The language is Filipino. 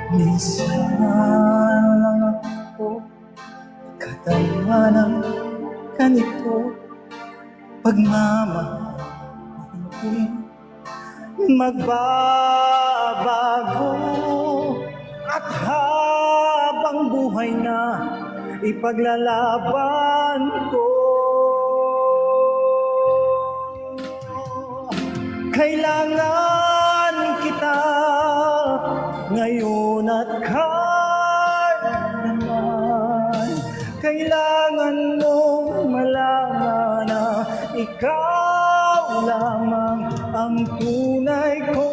Minsan lang ako katama ng ganito, pagmamahal ko'y magbabago, at habang buhay na ipaglalaban ko. Kailangan kita ngayon at kailanman. Kailangan mong malaman na ikaw lamang ang tunay ko.